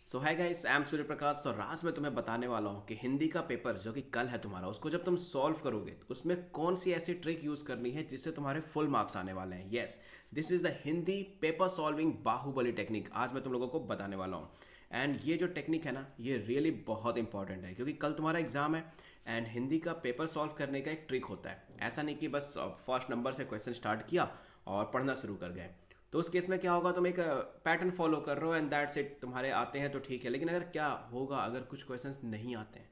सो है guys, I am Surya प्रकाश। और आज मैं तुम्हें बताने वाला हूँ कि हिंदी का पेपर जो कि कल है तुम्हारा, उसको जब तुम सॉल्व करोगे तो उसमें कौन सी ऐसी ट्रिक यूज़ करनी है जिससे तुम्हारे फुल मार्क्स आने वाले हैं। Yes, this is the Hindi paper solving Baahubali technique आज मैं तुम लोगों को बताने वाला हूँ। एंड ये जो टेक्निक है ना, ये रियली बहुत इंपॉर्टेंट है क्योंकि कल तुम्हारा एग्जाम है। एंड हिंदी का पेपर सॉल्व करने का एक ट्रिक होता है, ऐसा नहीं कि बस फर्स्ट नंबर से क्वेश्चन स्टार्ट किया और पढ़ना शुरू कर गए। तो उस केस में क्या होगा, तुम एक पैटर्न फॉलो कर रहे हो एंड दैट्स इट। तुम्हारे आते हैं तो ठीक है, लेकिन अगर क्या होगा अगर कुछ क्वेश्चंस नहीं आते हैं,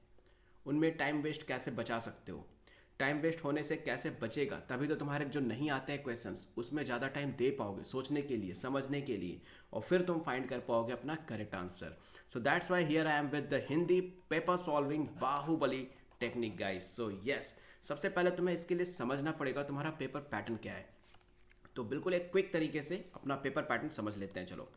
उनमें टाइम वेस्ट कैसे बचा सकते हो। टाइम वेस्ट होने से कैसे बचेगा, तभी तो तुम्हारे जो नहीं आते हैं क्वेश्चंस उसमें ज़्यादा टाइम दे पाओगे सोचने के लिए, समझने के लिए, और फिर तुम फाइंड कर पाओगे अपना correct answer. So that's why here I am with the Hindi paper solving Baahubali technique guys. So yes, सबसे पहले तुम्हें इसके लिए समझना पड़ेगा तुम्हारा पेपर पैटर्न क्या है। तो बिल्कुल एक क्विक तरीके से अपना पेपर पैटर्न समझ लेते हैं। चलो,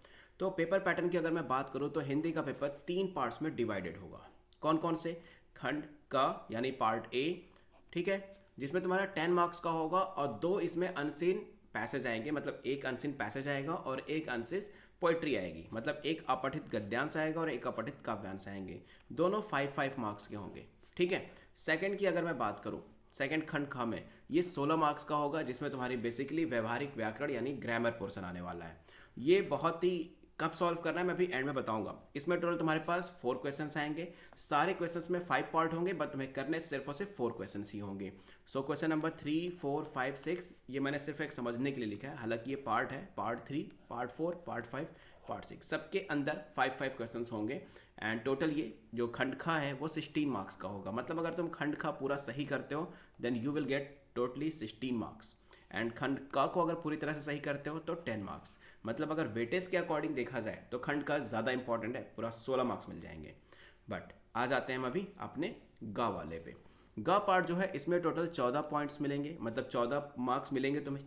तो पेपर पैटर्न की अगर मैं बात करूँ तो हिंदी का पेपर 3 पार्ट्स में डिवाइडेड होगा। कौन कौन से? खंड का यानी पार्ट ए, ठीक है, जिसमें तुम्हारा 10 मार्क्स का होगा और 2 इसमें अनसीन पैसेज आएंगे, मतलब एक अनसीन पैसेज आएगा और एक अनसीन पोइट्री आएगी, मतलब एक अपठित गद्यांश आएगा और एक अपठित काव्यांश आएंगे। दोनों 5-5 मार्क्स के होंगे, ठीक है। सेकंड की अगर मैं बात करूँ, सेकंड खंड ख में ये 16 मार्क्स का होगा, जिसमें तुम्हारी बेसिकली व्यवहारिक व्याकरण यानी ग्रामर पोर्शन आने वाला है। ये बहुत ही कब सॉल्व करना है मैं अभी एंड में बताऊंगा। इसमें टोटल तुम्हारे पास 4 क्वेश्चंस आएंगे। सारे क्वेश्चंस में 5 पार्ट होंगे, बट तुम्हें करने सिर्फ और सिर्फ 4 क्वेश्चंस ही होंगे। सो क्वेश्चन नंबर 3, 4, 5, 6 ये मैंने सिर्फ एक समझने के लिए लिखा है, हालांकि ये पार्ट है, पार्ट 3, पार्ट 4, पार्ट 5, पार्ट 6, सबके अंदर 5-5 क्वेश्चंस होंगे। एंड टोटल ये जो खंड खा है वो 16 मार्क्स का होगा, मतलब अगर तुम खंड खा पूरा सही करते हो then you will get totally 16 marks. And खंड का को अगर पूरी तरह से सही करते हो तो 10 मार्क्स। मतलब अगर वेटेज के अकॉर्डिंग देखा जाए तो खंड का ज़्यादा इंपॉर्टेंट है, पूरा 16 मार्क्स मिल जाएंगे। बट आ जाते हैं हम अभी अपने गा वाले पे। गा पार्ट जो है इसमें टोटल 14 पॉइंट्स मिलेंगे, मतलब 14 मार्क्स मिलेंगे तुम्हें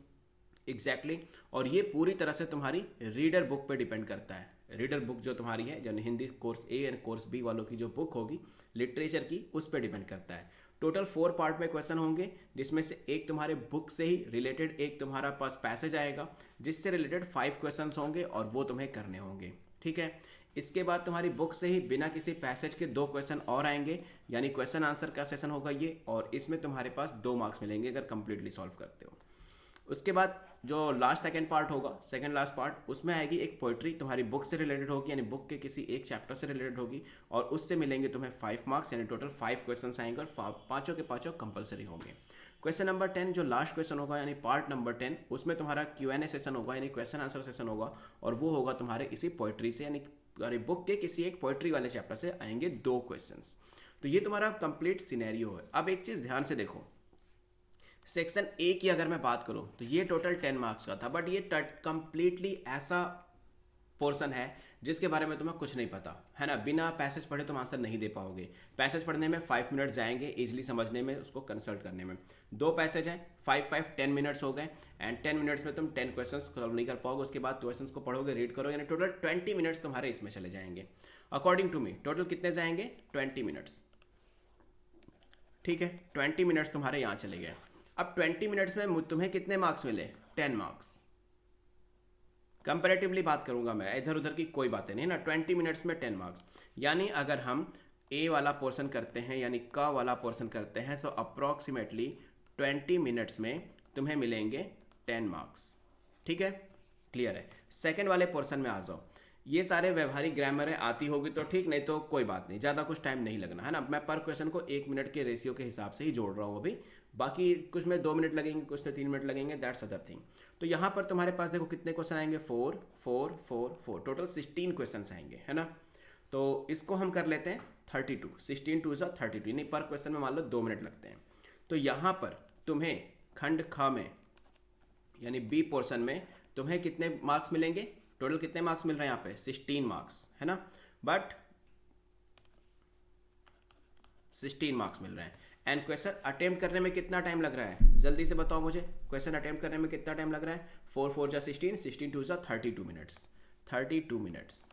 एग्जैक्टली और ये पूरी तरह से तुम्हारी रीडर बुक पे डिपेंड करता है। रीडर बुक जो तुम्हारी है, यानी Hindi course A and course B वालों की जो बुक होगी लिटरेचर की, उस पर डिपेंड करता है। टोटल 4 पार्ट में क्वेश्चन होंगे, जिसमें से एक तुम्हारे बुक से ही रिलेटेड एक तुम्हारा पास पैसेज आएगा, जिससे रिलेटेड 5 क्वेश्चन होंगे और वो तुम्हें करने होंगे, ठीक है। इसके बाद तुम्हारी बुक से ही बिना किसी पैसेज के 2 क्वेश्चन और आएंगे, यानी क्वेश्चन आंसर का सेशन होगा ये, और इसमें तुम्हारे पास 2 मार्क्स मिलेंगे अगर कंप्लीटली सॉल्व करते हो। उसके बाद जो लास्ट सेकंड पार्ट होगा, सेकंड लास्ट पार्ट, उसमें आएगी एक पोइट्री, तुम्हारी बुक से रिलेटेड होगी, यानी बुक के किसी एक चैप्टर से रिलेटेड होगी, और उससे मिलेंगे तुम्हें 5 मार्क्स, यानी टोटल 5 क्वेश्चन आएंगे और पाँचों के पाँचों कंपलसरी होंगे। क्वेश्चन नंबर 10 जो लास्ट क्वेश्चन होगा, यानी पार्ट नंबर 10, उसमें तुम्हारा Q&A सेशन होगा, यानी क्वेश्चन आंसर सेशन होगा, और वो होगा तुम्हारे इसी पोइट्री से, यानी बुक के किसी एक पोइट्री वाले चैप्टर से आएंगे 2 क्वेश्चन। तो ये तुम्हारा कंप्लीट सिनेरियो है। अब एक चीज़ ध्यान से देखो, सेक्शन ए की अगर मैं बात करूं तो ये टोटल 10 मार्क्स का था, बट ये कंप्लीटली ऐसा पोर्शन है जिसके बारे में तुम्हें कुछ नहीं पता है ना। बिना पैसेज पढ़े तुम आंसर नहीं दे पाओगे। पैसेज पढ़ने में 5 मिनट जाएंगे, इजीली समझने में, उसको कंसल्ट करने में। 2 पैसेज हैं, 5-5 10 मिनट्स हो गए, एंड 10 मिनट्स में तुम 10 क्वेश्चन सॉल्व नहीं कर पाओगे। उसके बाद क्वेश्चन को पढ़ोगे, रीड करो, यानी टोटल 20 मिनट्स तुम्हारे इसमें चले जाएंगे। अकॉर्डिंग टू मी टोटल कितने जाएंगे? 20 मिनट्स, ठीक है। 20 मिनट्स तुम्हारे यहाँ चले गए। अब 20 मिनट्स में तुम्हें कितने मार्क्स मिले? 10 मार्क्स। कंपैरेटिवली बात करूंगा मैं, इधर उधर की कोई बातें नहीं ना। 20 मिनट्स में 10 मार्क्स, यानी अगर हम ए वाला पोर्शन करते हैं, यानी का वाला पोर्शन करते हैं, तो अप्रॉक्सीमेटली 20 मिनट्स में तुम्हें मिलेंगे 10 मार्क्स, ठीक है। क्लियर है। सेकेंड वाले पोर्शन में आ जाओ। ये सारे व्यवहारिक ग्रामर आती होगी तो ठीक, नहीं तो कोई बात नहीं, ज़्यादा कुछ टाइम नहीं लगना है ना। मैं पर क्वेश्चन को 1 मिनट के रेशियो के हिसाब से ही जोड़ रहा हूँ अभी, बाकी कुछ में 2 मिनट लगेंगे, कुछ से 3 मिनट लगेंगे, दैट्स अदर थिंग। तो यहाँ पर तुम्हारे पास देखो कितने क्वेश्चन आएंगे, 4 4 4 4, टोटल 16 क्वेश्चन आएंगे, है ना। तो इसको हम कर लेते हैं 32, 16 2 32, यानी पर क्वेश्चन में मान लो 2 मिनट लगते हैं। तो यहाँ पर तुम्हें खंड ख में, यानी बी पोर्शन में, तुम्हें कितने मार्क्स मिलेंगे? टोटल कितने मार्क्स मिल रहे हैं यहाँ पे? 16 मार्क्स, है ना। बट 16 मार्क्स मिल रहे हैं। एंड क्वेश्चन अटेम्प्ट करने में कितना टाइम लग रहा है? जल्दी से बताओ मुझे, क्वेश्चन अटेम्प्ट करने में कितना टाइम लग रहा है? 4 4 16, 16 2 32 मिनट्स, 32 मिनट्स,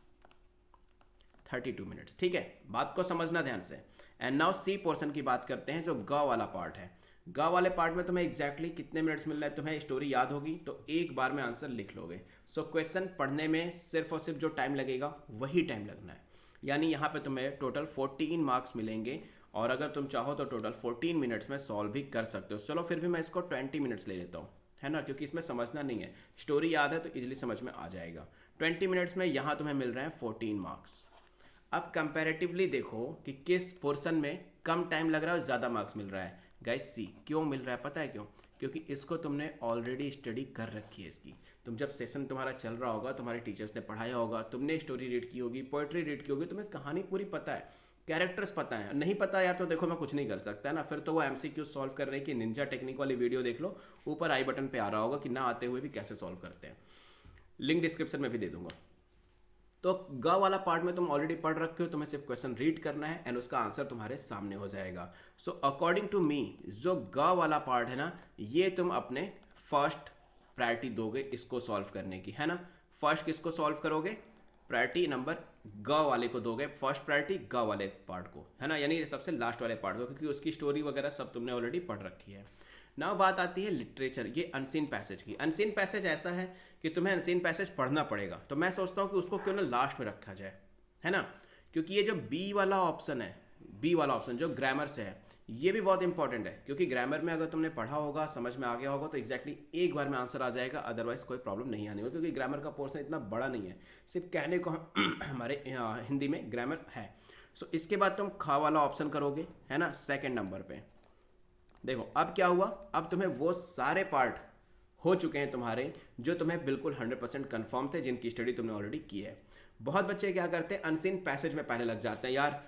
32 मिनट्स, ठीक है। बात को समझना ध्यान से। एंड नाउ सी पोर्शन की बात करते हैं, जो ग वाला पार्ट है। ग वाले पार्ट में तुम्हें एग्जैक्टली कितने मिनट्स मिल रहा है? तुम्हें स्टोरी याद होगी तो एक बार में आंसर लिख लोगे। सो क्वेश्चन पढ़ने में सिर्फ और सिर्फ जो टाइम लगेगा वही टाइम लगना है। यानी यहाँ पे तुम्हें टोटल 14 मार्क्स मिलेंगे, और अगर तुम चाहो तो टोटल 14 मिनट्स में सॉल्व भी कर सकते हो। चलो फिर भी मैं इसको 20 मिनट्स ले लेता हूँ, है ना, क्योंकि इसमें समझना नहीं है, स्टोरी याद है तो इजीली समझ में आ जाएगा। 20 मिनट्स में यहाँ तुम्हें मिल रहे हैं 14 मार्क्स। अब कंपैरेटिवली देखो कि किस पोर्शन में कम टाइम लग रहा है और ज़्यादा मार्क्स मिल रहा है। गाइस सी, क्यों मिल रहा है पता है क्यों? क्योंकि इसको तुमने ऑलरेडी स्टडी कर रखी है इसकी। तुम जब सेशन तुम्हारा चल रहा होगा, तुम्हारे टीचर्स ने पढ़ाया होगा, तुमने स्टोरी रीड की होगी, पोएट्री रीड की होगी, तुम्हें कहानी पूरी पता है, कैरेक्टर्स पता है। नहीं पता यार तो देखो मैं कुछ नहीं कर सकता है ना, फिर तो वो एमसीक्यू सॉल्व करने की निंजा टेक्निक वाली वीडियो देख लो, ऊपर आई बटन पे आ रहा होगा कि ना आते हुए भी कैसे सॉल्व करते हैं, लिंक डिस्क्रिप्शन में भी दे दूंगा। तो ग वाला पार्ट में तुम ऑलरेडी पढ़ रखे हो, तुम्हें सिर्फ क्वेश्चन रीड करना है एंड उसका आंसर तुम्हारे सामने हो जाएगा। सो अकॉर्डिंग टू मी जो ग वाला पार्ट है ना, ये तुम अपने फर्स्ट प्रायोरिटी दोगे इसको सॉल्व करने की, है ना। फर्स्ट किसको सॉल्व करोगे? प्रायोरिटी नंबर ग वाले को दोगे, फर्स्ट प्रायोरिटी ग वाले पार्ट को, है ना, यानी सबसे लास्ट वाले पार्ट को, क्योंकि उसकी स्टोरी वगैरह सब तुमने ऑलरेडी पढ़ रखी है। नाउ बात आती है लिटरेचर, ये अनसीन पैसेज की। अनसीन पैसेज ऐसा है कि तुम्हें अनसीन पैसेज पढ़ना पड़ेगा, तो मैं सोचता हूँ कि उसको क्यों ना लास्ट में रखा जाए, है ना, क्योंकि ये जो बी वाला ऑप्शन है, बी वाला ऑप्शन जो ग्रामर से है, ये भी बहुत इंपॉर्टेंट है, क्योंकि ग्रामर में अगर तुमने पढ़ा होगा, समझ में आ गया होगा, तो एक्जैक्टली एक बार में आंसर आ जाएगा, अदरवाइज कोई प्रॉब्लम नहीं आनी होगी, क्योंकि ग्रामर का पोर्शन इतना बड़ा नहीं है, सिर्फ कहने को हमारे हिंदी में ग्रामर है। सो इसके बाद तुम खा वाला ऑप्शन करोगे, है ना, सेकेंड नंबर पे। देखो अब क्या हुआ, अब तुम्हें वो सारे पार्ट हो चुके हैं तुम्हारे जो तुम्हें बिल्कुल 100% कन्फर्म थे, जिनकी स्टडी तुमने ऑलरेडी की है। बहुत बच्चे क्या करते हैं, अनसीन पैसेज में पहले लग जाते हैं यार।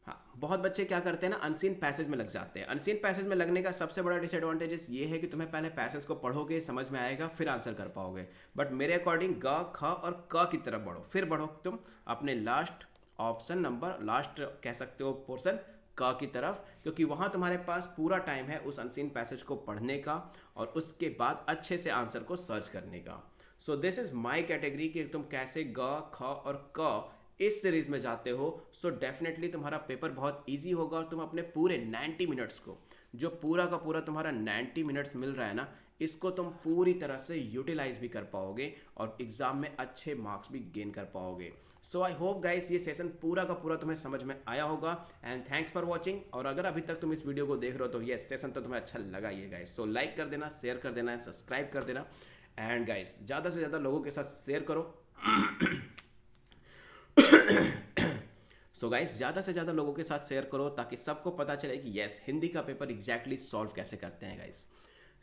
हाँ, बहुत बच्चे क्या करते हैं ना, अनसीन पैसेज में लग जाते हैं। अनसीन पैसेज में लगने का सबसे बड़ा डिसएडवांटेजेस ये है कि तुम्हें पहले पैसेज को पढ़ोगे, समझ में आएगा, फिर आंसर कर पाओगे। बट मेरे अकॉर्डिंग ग, ख और क की तरफ बढ़ो, फिर बढ़ो तुम अपने लास्ट ऑप्शन नंबर, लास्ट कह सकते हो पोर्शन क की तरफ, क्योंकि वहाँ तुम्हारे पास पूरा टाइम है उस अनसीन पैसेज को पढ़ने का और उसके बाद अच्छे से आंसर को सर्च करने का। So this is my category कि तुम कैसे ग, ख और क इस सीरीज में जाते हो। सो डेफिनेटली तुम्हारा पेपर बहुत इजी होगा और तुम अपने पूरे 90 मिनट्स को, जो पूरा का पूरा तुम्हारा 90 मिनट्स मिल रहा है ना, इसको तुम पूरी तरह से यूटिलाइज भी कर पाओगे और एग्जाम में अच्छे मार्क्स भी गेन कर पाओगे। सो आई होप गाइस ये सेशन पूरा का पूरा तुम्हें समझ में आया होगा एंड थैंक्स फॉर वॉचिंग। और अगर अभी तक तुम इस वीडियो को देख रहे हो तो ये सेशन तो तुम्हें अच्छा लगा ही है गाइस। सो लाइक कर देना, शेयर कर देना, सब्सक्राइब कर देना एंड गाइस ज़्यादा से ज़्यादा लोगों के साथ शेयर करो। सो गाइस ज़्यादा से ज़्यादा लोगों के साथ शेयर करो ताकि सबको पता चले कि यस हिंदी का पेपर एग्जैक्टली सॉल्व कैसे करते हैं guys.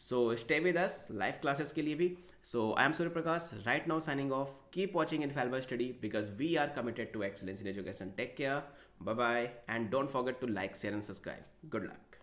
So stay with us live classes के लिए भी। So I am Surya Prakash, right now signing off. Keep watching infallible study because we are committed to excellence in education. Take care, bye bye and don't forget to like, share and subscribe. Good luck.